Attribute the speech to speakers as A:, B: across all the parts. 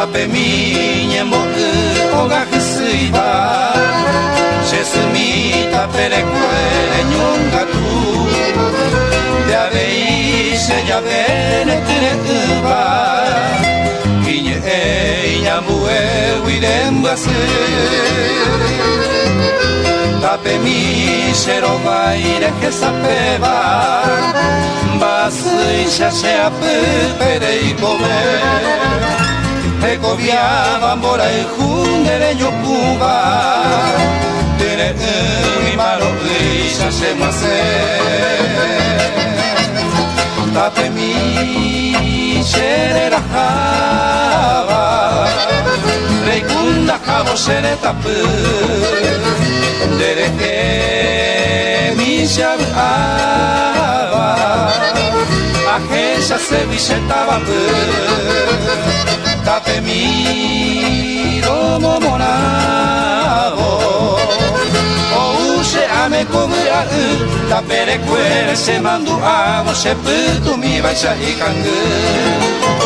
A: tape miñembo oga hisiba Jesumita perecuere nyunga tu de aveise ya bene uba Kiñe iñambue wirembase Tape mi xero baire que sapeba Basi xa se apepere y comer Ecoviaba mora y jundereño cuba Tere mi maro y xa se mase Tape mi xerera java Reicunda cabo xere tape Tere que mi xababa Agencia se visitaba Tape mi romo monavo O use ame cobra Tape recuere se mandu amo Se puto mi baixa y cangue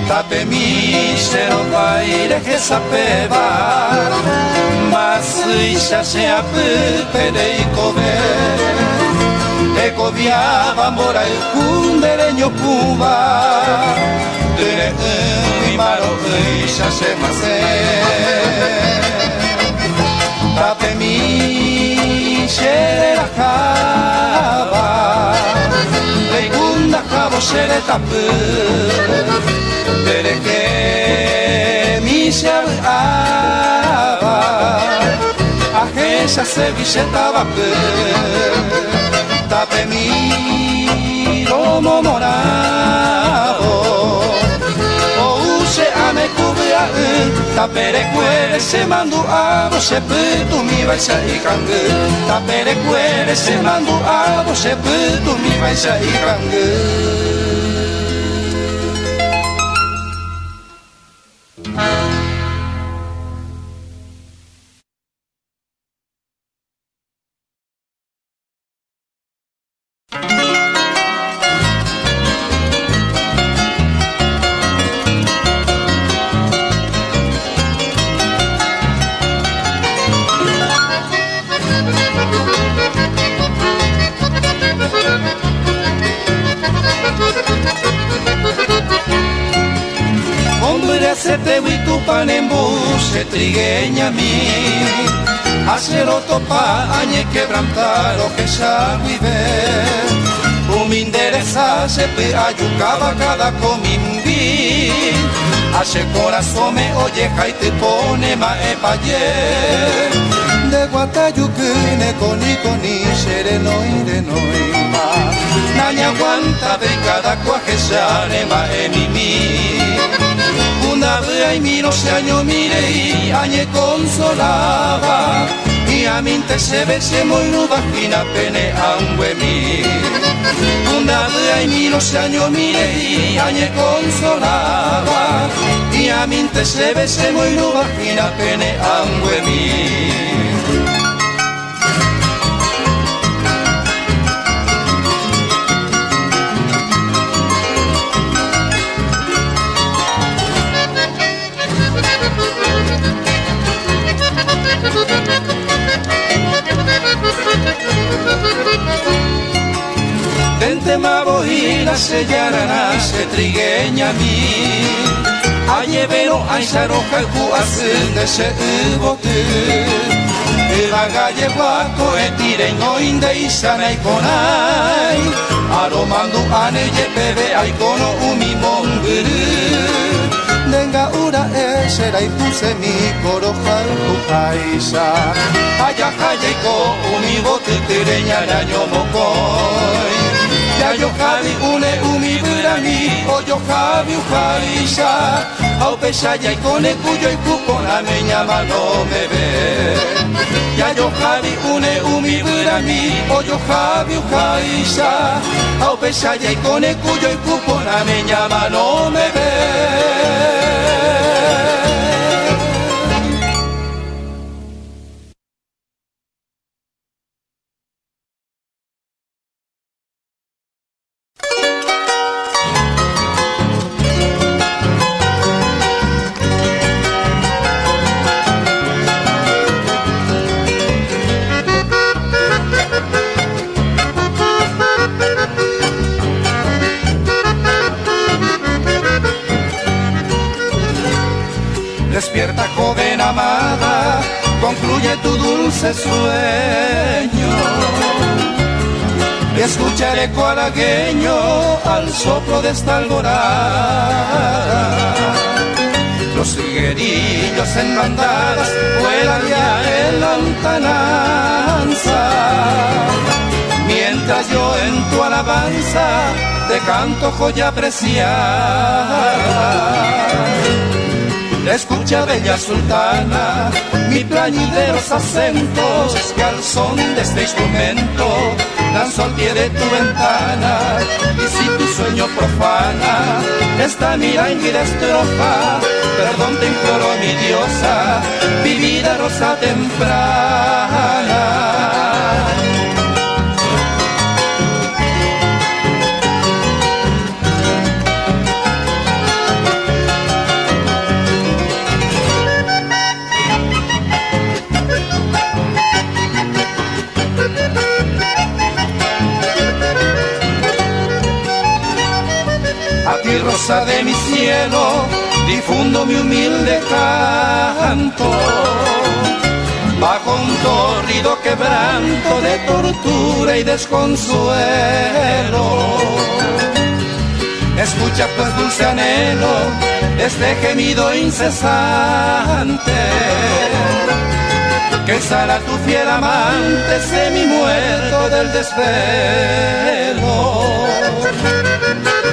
A: Tape mi xero baire que sapeva Mas xa se apepere y comer Ecoviaba mora el jundereño cuba Tere mi maro y xa se mase Tape mi xerera java Reigunda cabo xere tape Tere que mi xeraba Agencia se visitaba Tape mi romo morado O use ame cubia Tape recuere se mandu abo Se puto mi baixa y cangue Tape recuere se mandu abo Se puto mi baixa y cangue Se te vi tu panembu se trigueña mi Acero topa añe quebrantar o que xa vive me interesa se pe ayucaba cada comimbi Hace corazón me oye y te pone ma e paye De guatayuquine coni sereno y de noima Naña aguanta de cada cuaje sale ma e mimi Una vez y miro se año mire y añe consolaba Y a mí te se ve se muy vagina pene angue mi Una vez y miro se año mire y añe consolaba Y a mí te se ve se muy vagina pene angue mi Tente ma bohina se yarana se trigueña mi Añevero aizaroja el cuasen de se bote Eva galle guaco e tireño inde isana y conai Aromando ane ye bebe ay cono umi monguru Denga ura esera y puse mi coroja paisa Haya haya y ko umi bote tireña raño mocoy Ya yo javi une umi burami o yo javi ujaisa Au pesaya y con el cuyo y cucona me llama no me ve Ya yo javi une umi burami o yo javi ujaisa Au pesaya y con el cuyo y cucona me llama no me ve dulce sueño. Y escucha el eco halagueño al soplo de esta alborada. Los higuerillos en bandadas vuelan ya en la lontananza, mientras yo en tu alabanza te canto joya preciada. Escucha, bella sultana, mi plañideros acentos, que al son de este instrumento lanzo al pie de tu ventana. Y si tu sueño profana esta milánguida estrofa, perdón te imploro, mi diosa, mi vida rosa temprana. A ti, rosa de mi cielo, difundo mi humilde canto, bajo un torrido quebranto de tortura y desconsuelo. Escucha pues, dulce anhelo, este gemido incesante, que exhala tu fiel amante, semi-muerto del desvelo.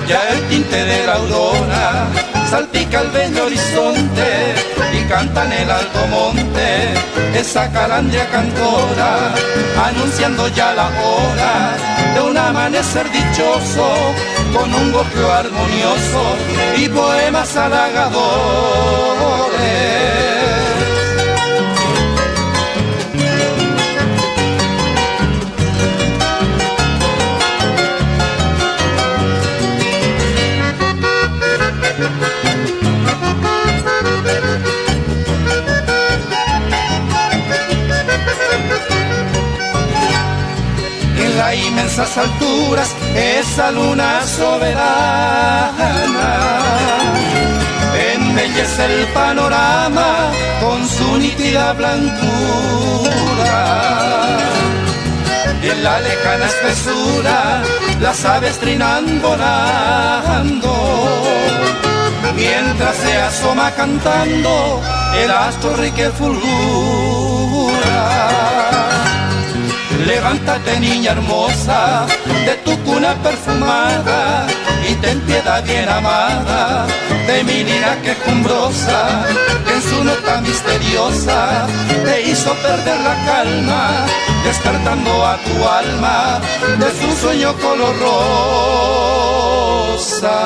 A: Ya el tinte de la aurora salpica el bello horizonte y canta en el alto monte esa calandria cantora, anunciando ya la hora de un amanecer dichoso, con un gorjeo armonioso y poemas halagadores. En las inmensas alturas, esa luna soberana embellece el panorama con su nítida blancura. Y en la lejana espesura, las aves trinan volando, mientras se asoma cantando el astro rique fulgura. Levántate, niña hermosa, de tu cuna perfumada, y ten piedad bien amada de mi lira quejumbrosa, que en su nota misteriosa te hizo perder la calma, despertando a tu alma de su sueño color rosa.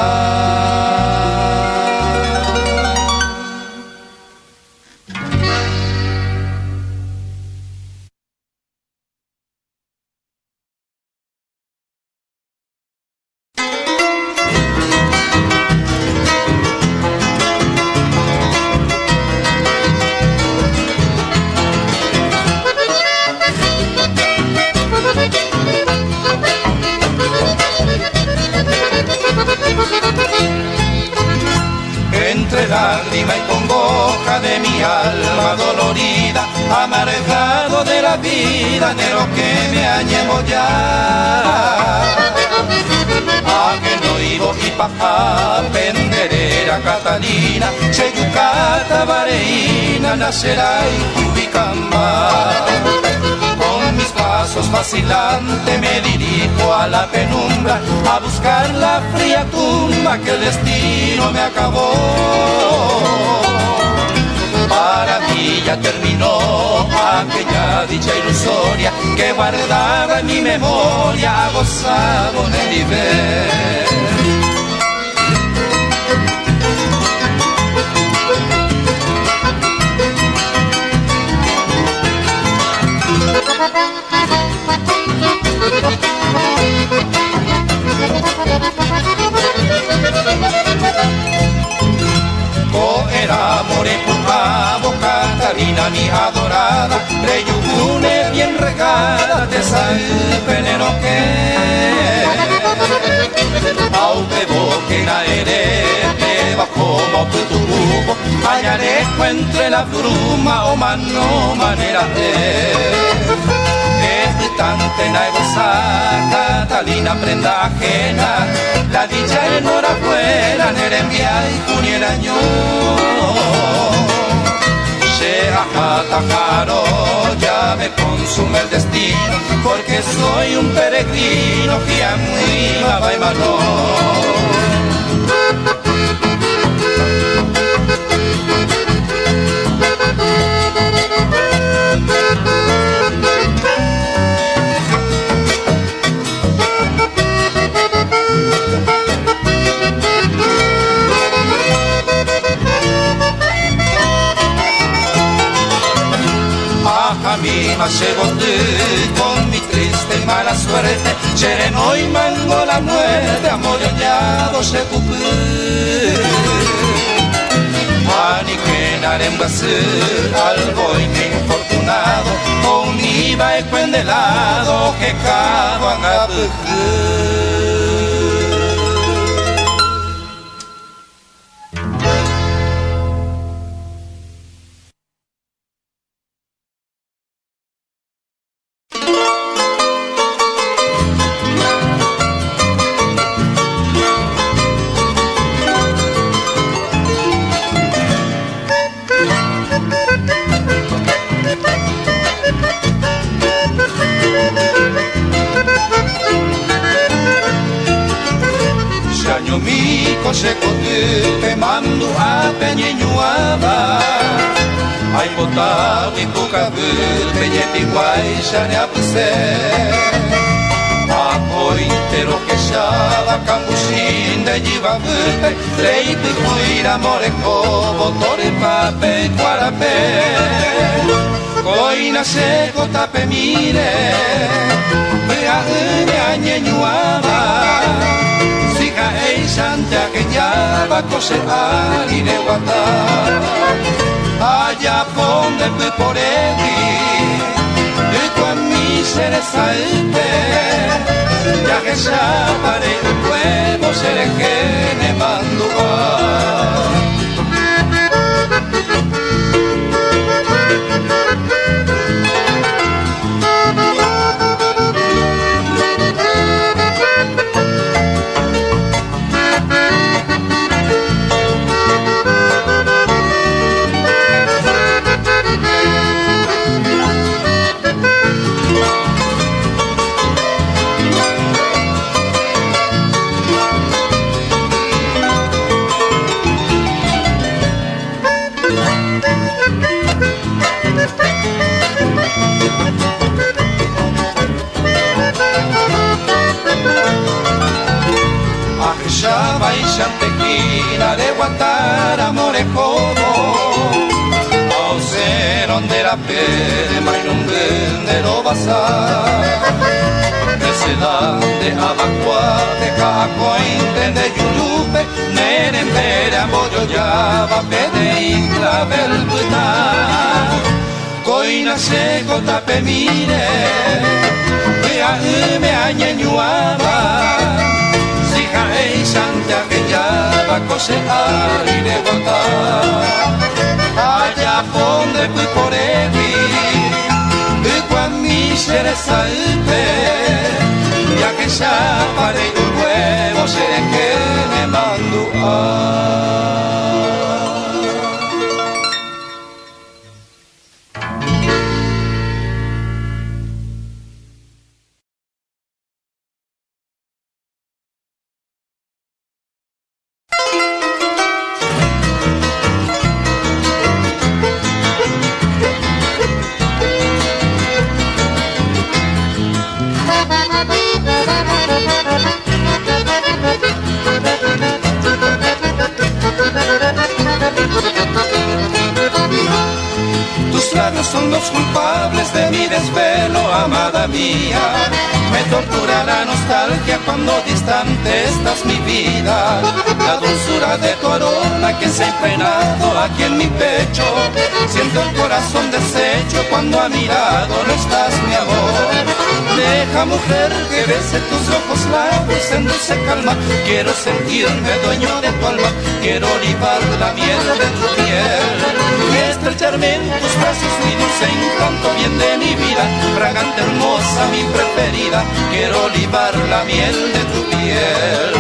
A: Entre lágrima y congoja de mi alma dolorida, amargado de la vida, anhelo que me añemo ya. A que no ibo y paja, penderera Catalina, cheyucata vareína, nacerá y cubicamba. Con mis pasos vacilantes me dirijo a la penumbra, a buscar la fría tumba que el destino me acabó. Para mí ya terminó aquella dicha ilusoria que guardaba en mi memoria, gozado en el nivel. Era amore pujabo, Catalina mi adorada, reyugune bien regada de sal veneno que aunque boque na erete bajo motu tubo Hallarejo entre la bruma o mano manera Estante na goza, Catalina prenda ajena, la dicha enhorabuena, Nerembia y Cunieraño. Tajaro, ya me consume el destino, porque soy un peregrino que a muy va y Camina llevo con mi triste y mala suerte, Chereno y mango la muerte, amoroñado se cupé. Maniquenar en Brasil, algo infortunado, con iba y cuendelado, que cabo a te mando a Peñeñuaba, ay botado y pucabel, Peñetiguay, ya ne apuse, a cointero que ya cambuchín de Yibabute, Leipi cuira moreco, botore pape, cuarape, coina seco tape mire, vea Añeñuaba. Santa que ya va a coser y de guardar allá ponde por él y con mi ser salte ya que ya para el pueblo seré que me mando Chantequina de Guantara Morejobo, Auceron de la Pere, Mainungue de lo Bazar, que se dan de Abacua, de Jacointe, de Yulupe, Nerembere, Amboyoyaba, Pede y Clavel Buta, Coina Seco Tape Mire, Vea me Añeñuaba. Santa que ya va a cosear y de guardar allá donde fui por él y cuando mi ser salte ya que ya paré un huevo seré que me mando son los culpables de mi desvelo, amada mía. Me tortura la nostalgia cuando distante estás mi vida. La dulzura de tu aroma que se ha impregnado aquí en mi pecho. Siento el corazón deshecho cuando a mi lado no estás, mi amor. Deja mujer, que bese tus ojos labios en dulce calma. Quiero sentirme dueño de tu alma, quiero olivar la miel de tu piel y estrecharme en tus brazos, mi dulce encanto, bien de mi vida, fragante hermosa, mi preferida. Quiero olivar la miel de tu piel.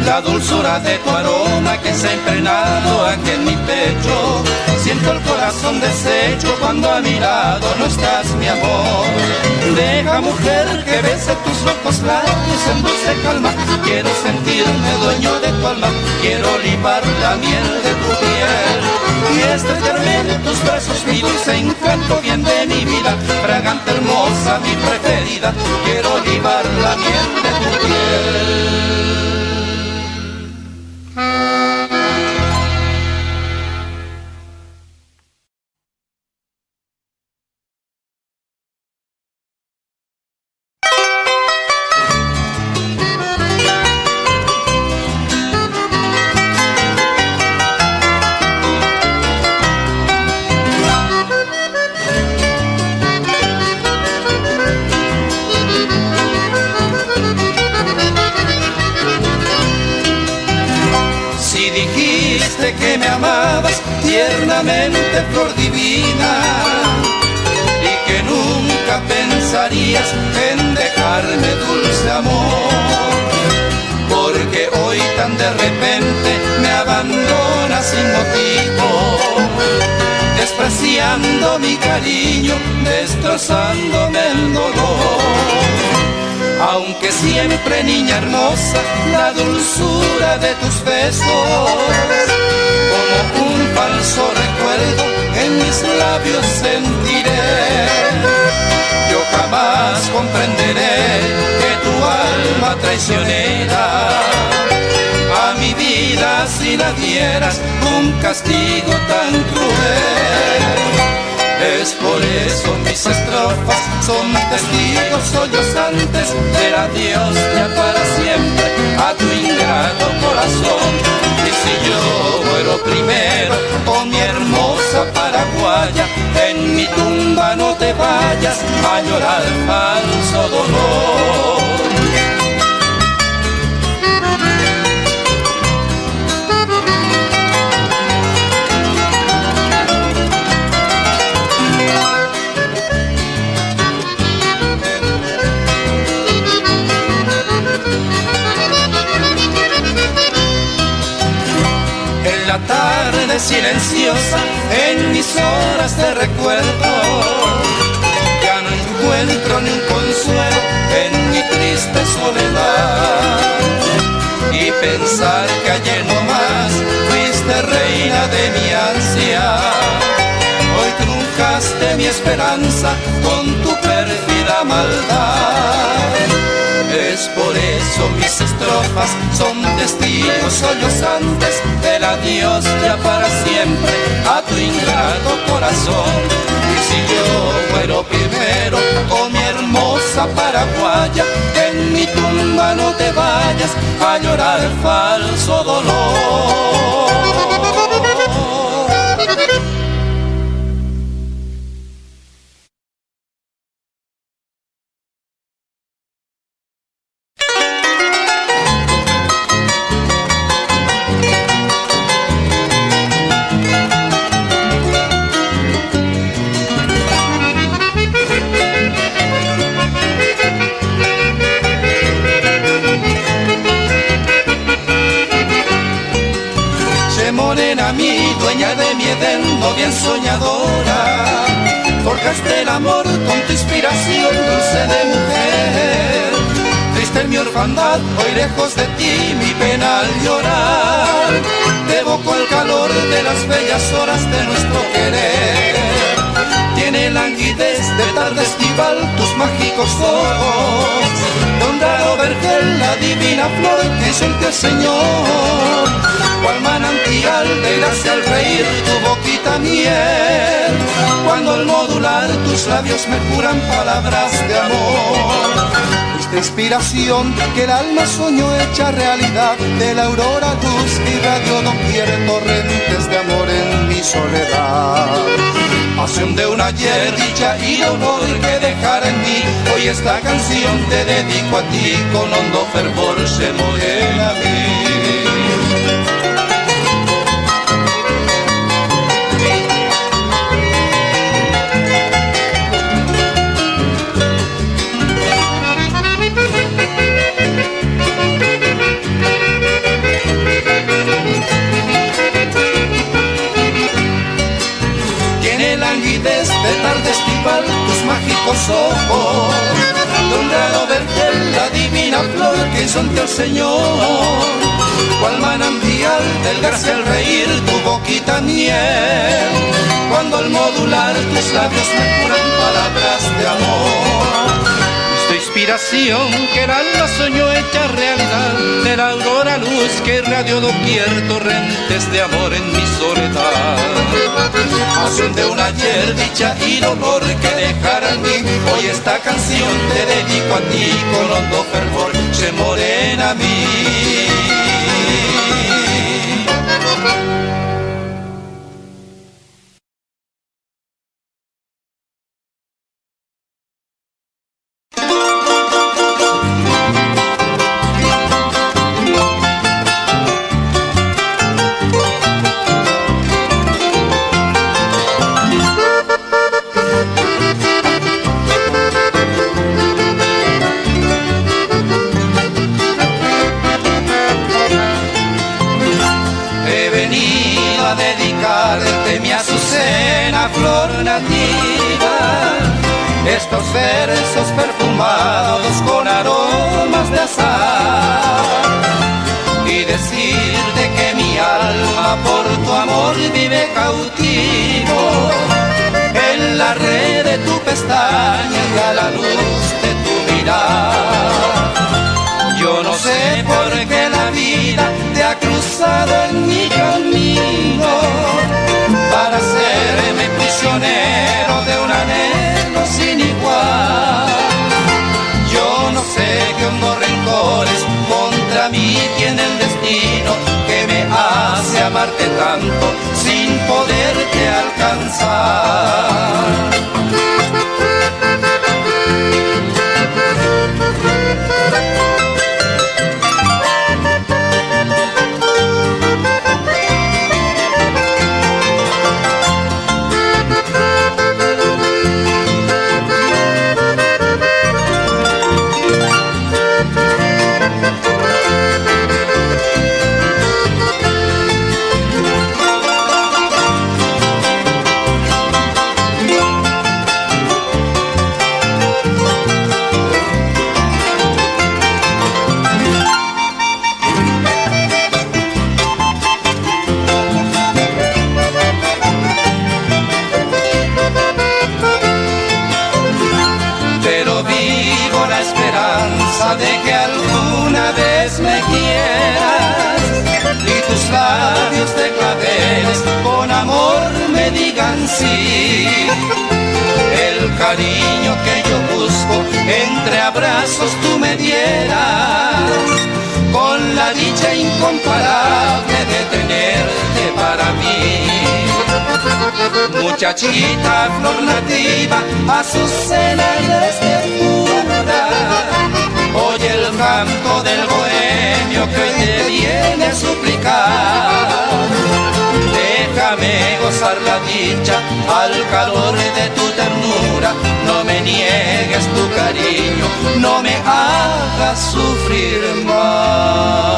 A: La dulzura de tu aroma que se ha impregnado aquí en mi pecho. Siento el corazón deshecho cuando a mi lado no estás, mi amor. Deja, mujer, que bese tus ojos labios en dulce calma. Quiero sentirme dueño de tu alma, quiero olivar la miel de tu piel y estrellarme en tus brazos, mi dulce encanto, bien de mi vida, fragante hermosa, mi preferida. Quiero olivar la miel de tu piel. Que me amabas tiernamente, flor divina, y que nunca pensarías en dejarme, dulce amor, porque hoy tan de repente me abandonas sin motivo, despreciando mi cariño, destrozándome el dolor. Aunque siempre, niña hermosa, la dulzura de tus besos, como un falso recuerdo en mis labios sentiré. Yo jamás comprenderé que tu alma traicionera a mi vida si la dieras un castigo tan cruel. Es por eso mis estrofas son testigos sollozantes del adiós ya para siempre a tu ingrato corazón. Y si yo muero primero, oh mi hermosa paraguaya, en mi tumba no te vayas a llorar falso dolor. La tarde silenciosa en mis horas de recuerdo, ya no encuentro ni un consuelo en mi triste soledad, y pensar que ayer nomás fuiste reina de mi ansia, hoy truncaste mi esperanza con tu pérfida maldad. Es por eso mis estrofas son testigos sollozantes del adiós ya para siempre a tu ingrato corazón. Y si yo muero primero, oh mi hermosa paraguaya, en mi tumba no te vayas a llorar falso dolor. Morena, mi dueña de mi Edén, no bien soñadora, forjaste el amor con tu inspiración dulce de mujer. Triste en mi orfandad, hoy lejos de ti, mi pena al llorar, te de las bellas horas de nuestro querer. Tiene languidez de tarde estival tus mágicos ojos, dorado vergel, la divina flor que suelte el Señor, cual manantial de gracia al reír tu boquita miel, cuando al modular tus labios me juran palabras de amor. Esta inspiración que el alma soñó hecha realidad, de la aurora luz que irradió doquier torrentes de amor en mi soledad. Pasión de un ayer, dicha y dolor que dejara en mí, hoy esta canción te dedico a ti, con hondo fervor se morena a mí. De tarde estival tus mágicos ojos, dorado vergel, la divina flor que hizo ante el Señor, cual manantial del gracia al reír tu boquita miel, cuando al modular tus labios me juran palabras de amor. Esta inspiración que el alma soñó hecha realidad, de la aurora luz que irradió doquier torrentes de amor en mi soledad. Pasión de un ayer, dicha y dolor que dejara en mí, hoy esta canción te dedico a ti, con hondo fervor se morena a mí. Estos versos perfumados con aromas de azahar, y decirte que mi alma por tu amor vive cautivo, en la red de tu pestaña y a la luz de tu mirar. Yo no sé por qué la vida te ha cruzado en mi camino, para hacerme prisionero de un anhelo sin igual. Yo no sé qué hondos rencores contra mí tiene el destino, que me hace amarte tanto sin poderte alcanzar. De que alguna vez me quieras y tus labios de claveles con amor me digan sí. El cariño que yo busco entre abrazos tú me dieras, con la dicha incomparable de tenerte para mí. Muchachita, flor nativa, azucena y desde pura, oye el canto del bohemio que hoy te viene a suplicar. Déjame gozar la dicha al calor de tu ternura, no me niegues tu cariño, no me hagas sufrir más.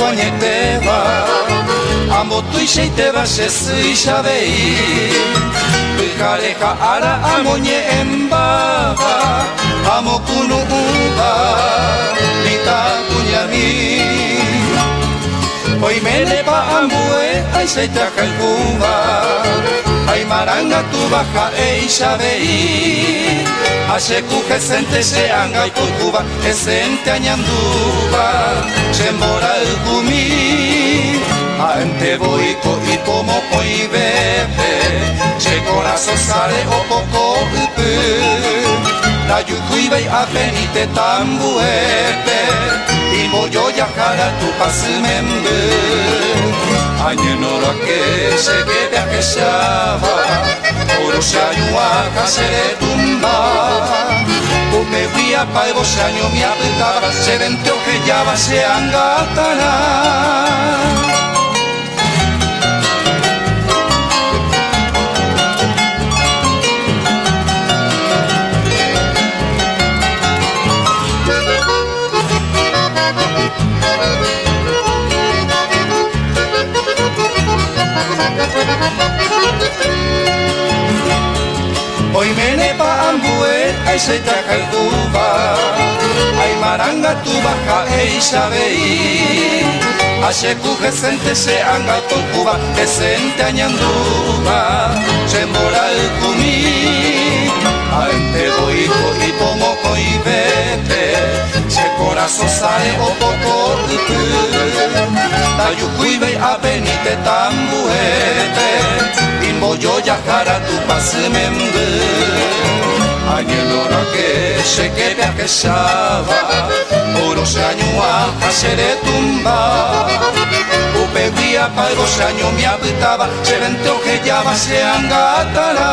A: añeteba amo tu ishaiteba shesui shabei Pijareja ara amoñe embaba amo kunu uba Nita kunyami Hoy menepa ambue ay seitaja el cuba Ay maranga tu baja e ishabei Asheku gesente se anga y cuba Esente añanduba Chembora el gumi Aente boico y pomo y bebe Che corazón sale o poco upu La yucuibe a penite tambuepe Y moyo yajara tu pasimembe Añenora que se quede a que shaba Oro se ayua casere tumba Ume via pa evo se año mi apretaba Se venteo que ya va se angatana Hoy menepa ambue, ay se traja el cuba Ay maranga tu baja e isabei Asheku gesente se anga tu cuba Gesente añanduba Chembora el cumi Aente boico y pomoco y bebe Se corazón sale o poco Tayucuibe a penite tambuete Imboyo yajara tu pasimembe Añelora que se quede a que shaba Oro se añua casere tumba Upe guía pa ego se año mi habitaba Se venteo que ya va se angatara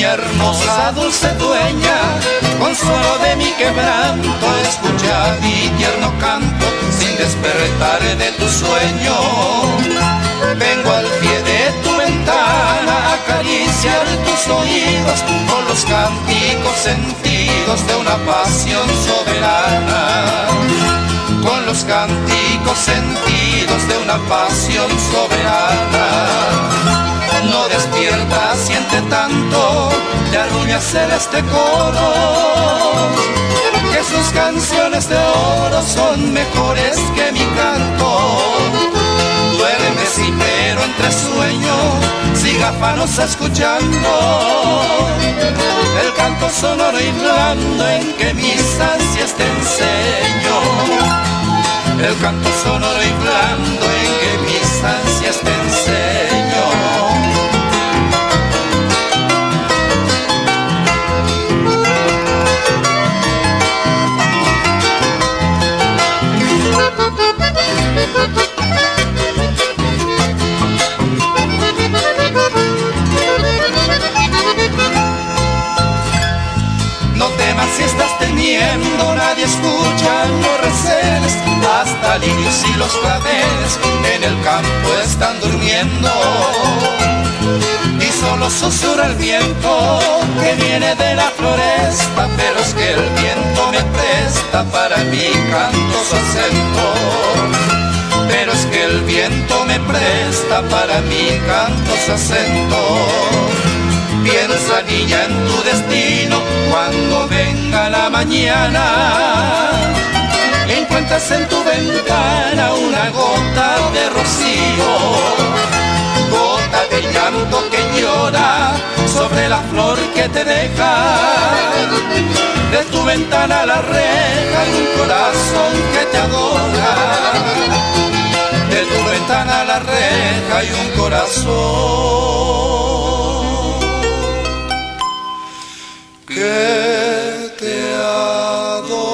A: Hermosa, dulce dueña, consuelo de mi quebranto, escucha mi tierno canto sin despertar de tu sueño. Vengo al pie de tu ventana a acariciar tus oídos con los cánticos sentidos de una pasión soberana. Con los cánticos sentidos de una pasión soberana. No despierta, siente tanto, te arrulla celeste coro, que sus canciones de oro son mejores que mi canto. Duerme sí, pero entre sueños, siga afanosa escuchando el canto sonoro y blando en que mis ansias te enseño. El canto sonoro y blando en que mis ansias te enseño. No temas si estás temiendo, nadie escucha, no receles. Hasta lirios y los claveles en el campo están durmiendo. Y solo susurra el viento que viene de la floresta, pero es que el viento me presta para mi canto su acento. Pero es que el viento me presta para mi canto su acento. Piensa, niña, en tu destino cuando venga la mañana. Encuentras en tu ventana una gota de rocío, gota de llanto que llora sobre la flor que te deja. De tu ventana a la reja hay un corazón que te adora. De tu ventana a la reja hay un corazón que te adora.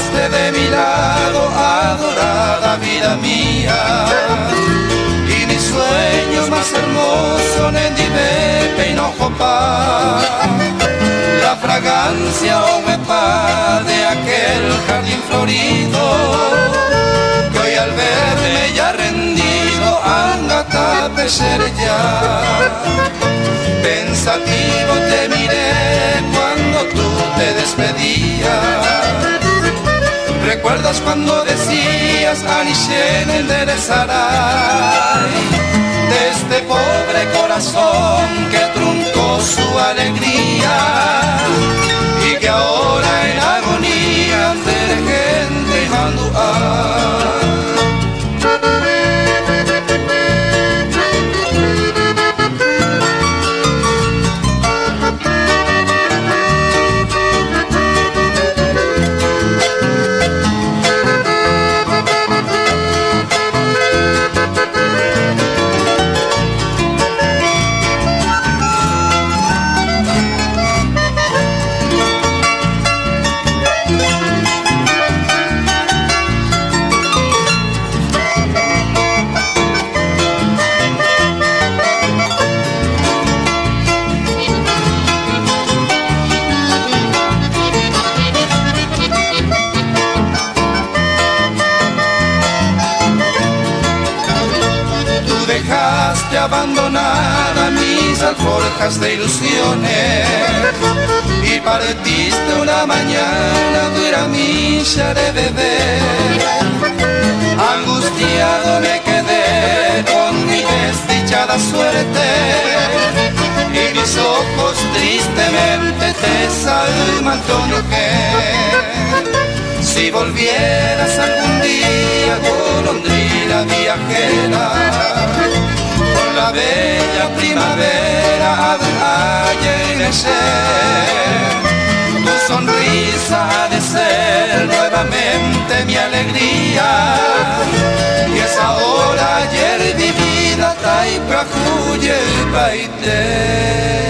A: pasaste de mi lado, adorada vida mía, y mis sueños más hermosos en Divepe y Nojopá, la fragancia huepa de aquel jardín florido, que hoy al verme ya rendido angata peser ya. Pensativo te miré cuando tú te despedías. ¿Recuerdas cuando decías Anishen enderezará de este pobre corazón que truncó su alegría y que ahora en agonía de gente mandó dejaste abandonada mis alforjas de ilusiones y partiste una mañana dura misa de beber. Angustiado me quedé con mi desdichada suerte y mis ojos tristemente te salman que si volvieras algún día golondrina viajera con la bella primavera al tu sonrisa ha de ser nuevamente mi alegría y es ahora ayer vivida taiprajuye paite.